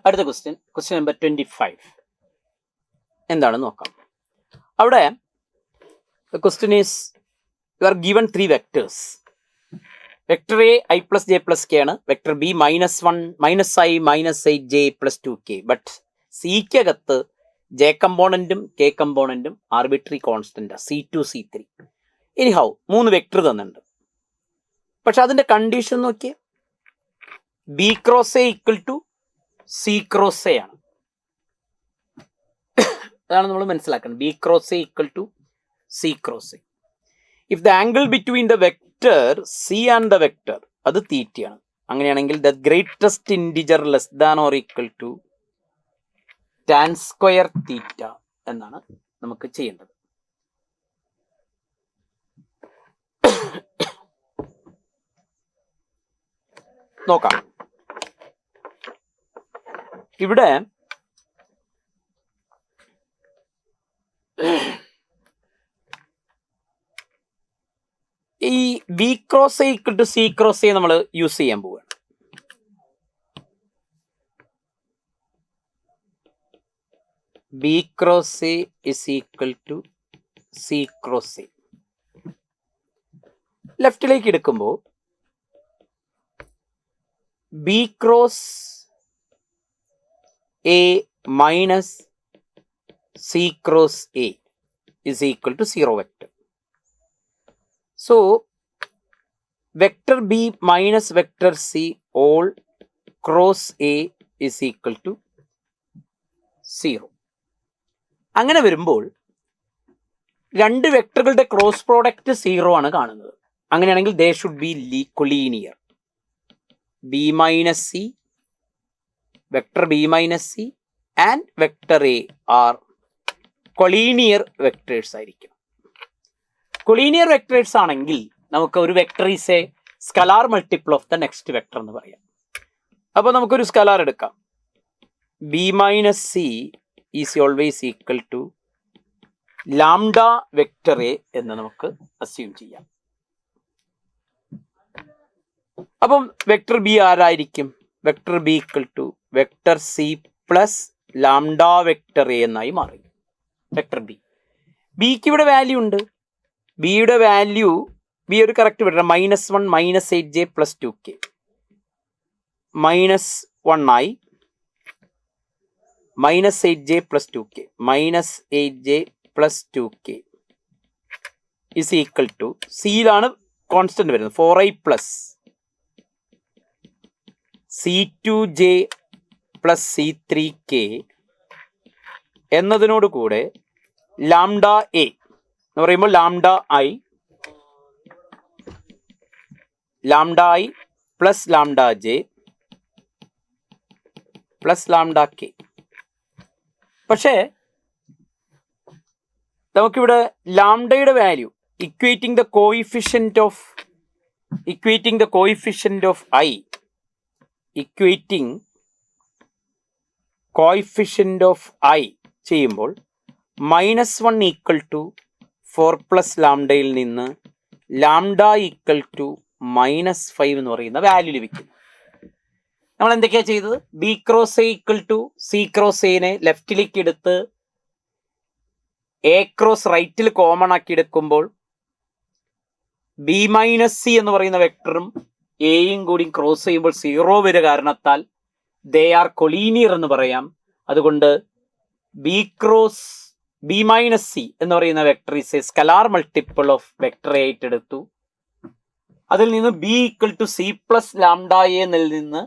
അടുത്ത question number 25 എന്താണെന്ന് നോക്കാം. അവിടെ question is you are given 3 vectors. Vector a I + J + K ആണ്. Vector b -1 -I -8 J + 2K. But സിക്കകത്ത് J കമ്പോണന്റും കെ കമ്പോണന്റും ആർബിട്രറി കോൺസ്റ്റന്റ് C2 C3. ഇനി 3 വെക്ടർ തന്നിട്ടുണ്ട്. പക്ഷെ അതിന്റെ കണ്ടീഷൻ നോക്കിയേ, B × A = C × A ആണ്. അതാണ് നമ്മൾ മനസ്സിലാക്കുന്നത്. B × A = C × A. If the angle between the vector C and the vector അത് തീറ്റയാണ്. അങ്ങനെയാണെങ്കിൽ the greatest integer less than or equal to tan² θ എന്നാണ് നമുക്ക് ചെയ്യേണ്ടത്. നോക്കാം. ഇവിടെ ഈ B × A = C × A നമ്മൾ യൂസ് ചെയ്യാൻ പോവുകയാണ്. B × A = C × A. ലെഫ്റ്റിലേക്ക് എടുക്കുമ്പോൾ B × A - C × A = 0 vector. So vector B minus vector C all cross A is equal to 0. അങ്ങനെ വരുമ്പോൾ രണ്ട് വെക്ടറുകളുടെ ക്രോസ് പ്രോഡക്റ്റ് 0 ആണ് കാണുന്നത്. അങ്ങനെയാണെങ്കിൽ they should be collinear. B - C, vector B - C and vector A are collinear vectors ആയിരിക്കും. Collinear vectors ആണെങ്കിൽ നമുക്ക് ഒരു vector is a scalar multiple of the next vector എന്ന് പറയാം. അപ്പോൾ നമുക്കൊരു സ്കലാർ എടുക്കാം. B - C is always equal to lambda vector a എന്ന് നമുക്ക് അസ്യൂം ചെയ്യാം. അപ്പം വെക്ടർ ബി ആരായിരിക്കും? Vector b equal to vector C plus lambda vector A എന്നായി മാറി. വെക്ടർ ബി, ബിക്ക് ഇവിടെ വാല്യൂ ഉണ്ട്. ബിയുടെ വാല്യൂ ബി ഒരു correct vector -1 -8 J + 2K. -1 I -8 J + 2K -8 J + 2K is equal to സിയിലാണ് കോൺസ്റ്റന്റ് വരുന്നത് 4I + C2J + C3K എന്നതിനോട് കൂടെ ലാംഡ എ എന്ന് പറയുമ്പോൾ lambda I plus lambda J plus lambda K. പക്ഷേ നമുക്കിവിടെ ലാംഡയുടെ value equating the coefficient of I ചെയ്യുമ്പോൾ -1 = 4 + ലാംഡയിൽ നിന്ന് ലാംഡ = -5 എന്ന് പറയുന്ന വാല്യൂ ലഭിക്കും. നമ്മൾ എന്തൊക്കെയാണ് ചെയ്തത്? B × A = C × A നെ ലെഫ്റ്റിലേക്ക് എടുത്ത് A × റൈറ്റിൽ കോമൺ ആക്കി എടുക്കുമ്പോൾ B - C എന്ന് പറയുന്ന വെക്ടറും എയും കൂടി ക്രോസ് ചെയ്യുമ്പോൾ 0 വരെ കാരണത്താൽ ദേ ആർ കൊളീനിയർ എന്ന് പറയാം. അതുകൊണ്ട് B - C എന്ന് പറയുന്ന vector is a scalar multiple of vector A ആയിട്ട് എടുത്തു. അതിൽ നിന്ന് B = C + ലാംഡ എ എന്നതിൽ നിന്ന്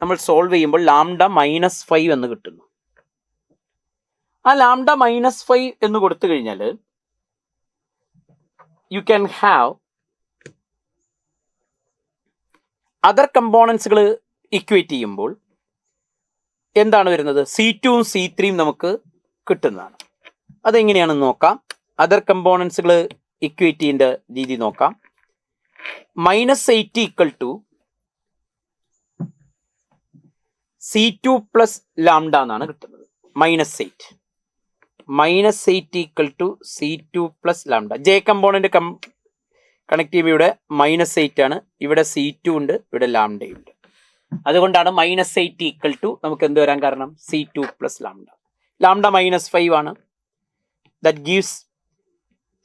നമ്മൾ സോൾവ് ചെയ്യുമ്പോൾ ലാംഡ -5 എന്ന് കിട്ടുന്നു. ആ ലാംഡ -5 എന്ന് കൊടുത്തു കഴിഞ്ഞാൽ യു ക്യാൻ ഹാവ് അതർ കമ്പോണൻസുകൾ ഇക്വേറ്റ് ചെയ്യുമ്പോൾ എന്താണ് വരുന്നത്? C2 ഉം C3 ഉം നമുക്ക് കിട്ടുന്നതാണ്. അതെങ്ങനെയാണെന്ന് നോക്കാം. അതർ കമ്പോണൻസുകൾ ഇക്വേറ്റ് ചെയ്യേണ്ട രീതി നോക്കാം. -8 = C2 + ലാംഡ എന്നാണ് കിട്ടുന്നത്. -8 = C2 + lambda. J component connect ചെയ്യുമ്പോൾ ഇവിടെ -8 ആണ്. ഇവിടെ C2 ഉണ്ട്, ഇവിടെ ലാംഡയുണ്ട്. അതുകൊണ്ടാണ് -8 ഈക്വൽ ടു നമുക്ക് എന്ത് വരാൻ കാരണം C2 പ്ലസ് ലാംഡ. ലാംഡ -5 ആണ്. That gives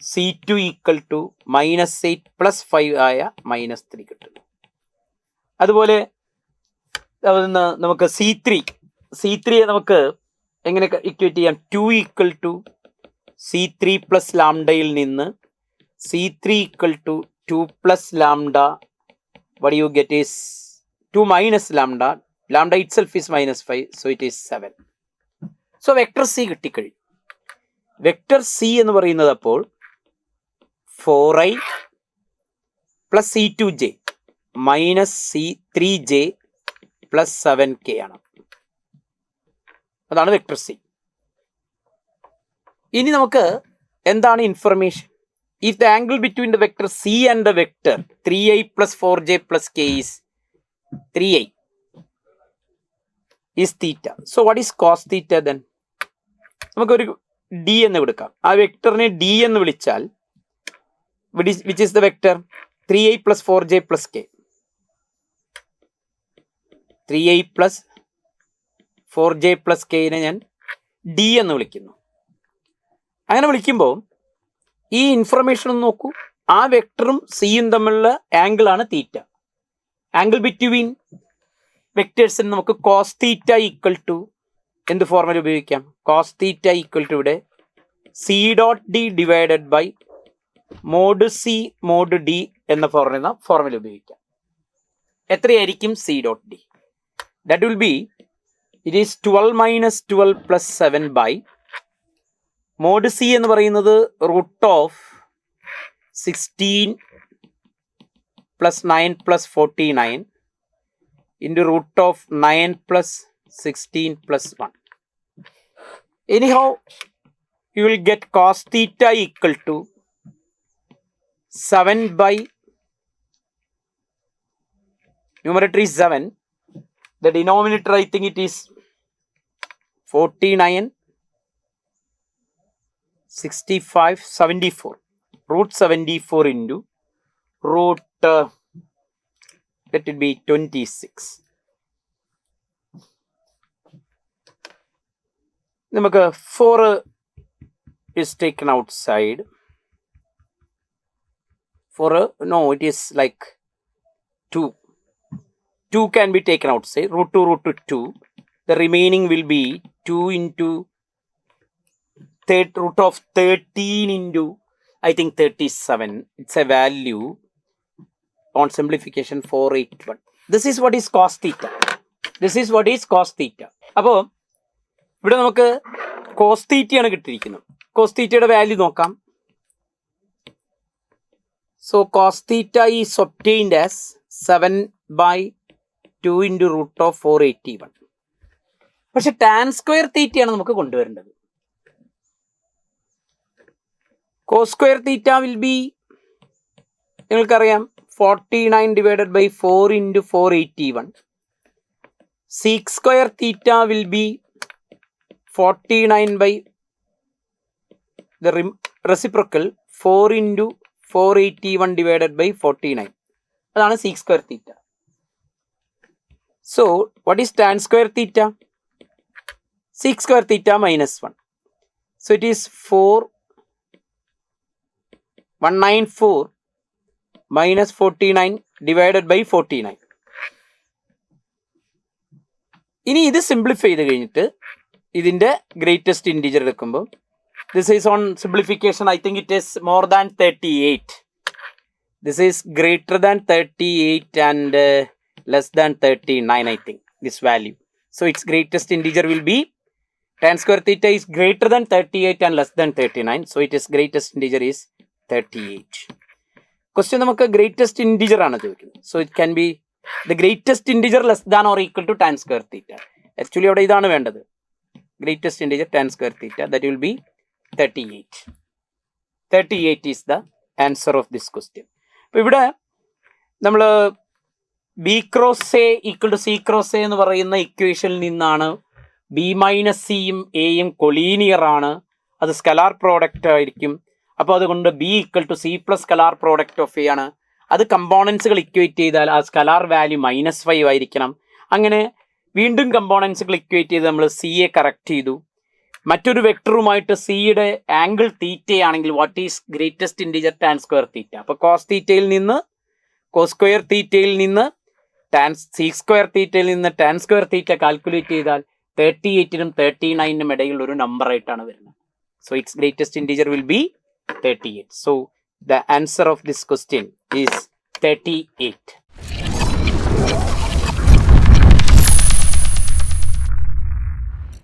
C2 equal to -8 plus 5 ആയ -3 കിട്ടുന്നു. അതുപോലെ നമുക്ക് C3 നമുക്ക് എങ്ങനെ ഇക്വേറ്റ് ചെയ്യാം? 2 ഈക്വൽ ടു C3 പ്ലസ് ലാംഡയിൽ നിന്ന് C3 equal to 2 plus lambda. what you get is 2 minus lambda. Lambda itself is -5, so it is 7. So vector C കിട്ടിക്കഴിഞ്ഞു. വെക്ടർ C എന്ന് പറയുന്നത് അപ്പോൾ 4i plus C2j minus C3j plus 7k ആണ്. അതാണ് vector C. ഇനി നമുക്ക് എന്താണ് information? If the angle between the vector C and the vector 3i plus 4j plus k is 3i is theta. So what is cos theta then? നമുക്കൊരു D എന്ന് എടുക്കാം. ആ വെക്ടറിനെ D എന്ന് വിളിച്ചാൽ which is the vector 3i plus 4j plus k. 3i plus 4j plus k നെ ഞാൻ D എന്ന് വിളിക്കുന്നു. അങ്ങനെ വിളിക്കുമ്പോൾ ഈ ഇൻഫർമേഷൻ ഒന്ന് നോക്കൂ. ആ വെക്ടറും സിയും തമ്മിലുള്ള ആംഗിൾ ആണ് തീറ്റ. ആംഗിൾ ബിറ്റ്വീൻ വെക്ടേഴ്സിന് നമുക്ക് കോസ് തീറ്റ ഈക്വൽ ടു എന്ത് ഫോർമുല ഉപയോഗിക്കാം? കോസ് തീറ്റ ഈക്വൽ ടു ഇവിടെ C dot D divided by mod C mod D എന്ന ഫോർമുല ഉപയോഗിക്കാം. എത്രയായിരിക്കും C dot D? That will be it is 12 minus 12 plus 7 by mod C എന്ന് പറയുന്നത് root of 16 plus 9 plus 49 into root of 9 plus 16 plus 1. Anyhow you will get cos theta equal to 7 by numerator is 7. The denominator I think it is 49 65 74 root 74 into root let it be 26. നമുക്ക് 4 is taken outside. 4 no it is like 2 can be taken outside. root 2 the remaining will be 2 into root of 13 into I think 37. It's a value on simplification 481. This is what is cos theta. അപ്പോൾ ഇവിടെ നമുക്ക് cos theta ആണ് കിട്ടിയിരിക്കുന്നത്. cos theta value നോക്കാം. So cos theta is obtained as 7 by 2 into root of 481. പക്ഷെ tan square theta ആണ് നമുക്ക് കൊണ്ടുവരേണ്ടത്. cos square theta will be നിങ്ങൾക്കറിയാം 49 divided by 4 into 481. sec square theta will be 49 by the reciprocal 4 into 481 divided by 49. അതാണ് sec square theta. So what is tan square theta? sec square theta minus 1. So it is 194 minus 49 divided by 49. ഇനി ഇത് simplify ചെയ്ത് കഴിഞ്ഞിട്ട് ഇതിൻ്റെ greatest integer എടുക്കുമ്പോൾ this is on simplification I think it is more than 38. This is greater than 38 and less than 39 I think this value. So its greatest integer will be tan square theta is greater than 38 and less than 39. So it is greatest integer is 38. Question നമുക്ക് greatest integer ആണ് ചോദിക്കുന്നത്. So it can be the greatest integer less than or equal to tan square theta. Actually അവിടെ ഇതാണ് വേണ്ടത്. Greatest integer tan square theta, that will be 38. 38 is the answer of this question. അപ്പോൾ ഇവിടെ നമ്മൾ B cross A equal to C cross A എന്ന് പറയുന്ന ഇക്വേഷനിൽ നിന്നാണ് ബി മൈനസ് സിയും എയും കൊളീനിയർ ആണ്, അത് സ്കലാർ പ്രോഡക്റ്റ് ആയിരിക്കും. അപ്പോൾ അതുകൊണ്ട് B equal to C plus scalar product of A ആണ്. അത് കമ്പോണൻസുകൾ ഇക്വേറ്റ് ചെയ്താൽ ആ സ്കലാർ വാല്യൂ -5 ആയിരിക്കണം. അങ്ങനെ വീണ്ടും കമ്പോണൻസുകൾ ഇക്വേറ്റ് ചെയ്ത് നമ്മൾ സിയെ കറക്റ്റ് ചെയ്തു. മറ്റൊരു വെക്ടറുമായിട്ട് സിയുടെ ആംഗിൾ തീറ്റയാണെങ്കിൽ what is greatest integer tan square theta. അപ്പോൾ കോസ് തീറ്റയിൽ നിന്ന് കോസ് സ്ക്വയർ തീറ്റയിൽ നിന്ന് സീക് സ്ക്വയർ തീറ്റയിൽ നിന്ന് ടാൻ സ്ക്വയർ തീറ്റ കാൽക്കുലേറ്റ് ചെയ്താൽ 38നും 39നും ഇടയിൽ ഒരു നമ്പർ ആയിട്ടാണ് വരുന്നത്. So it's greatest integer will be 38. So the answer of this question is 38.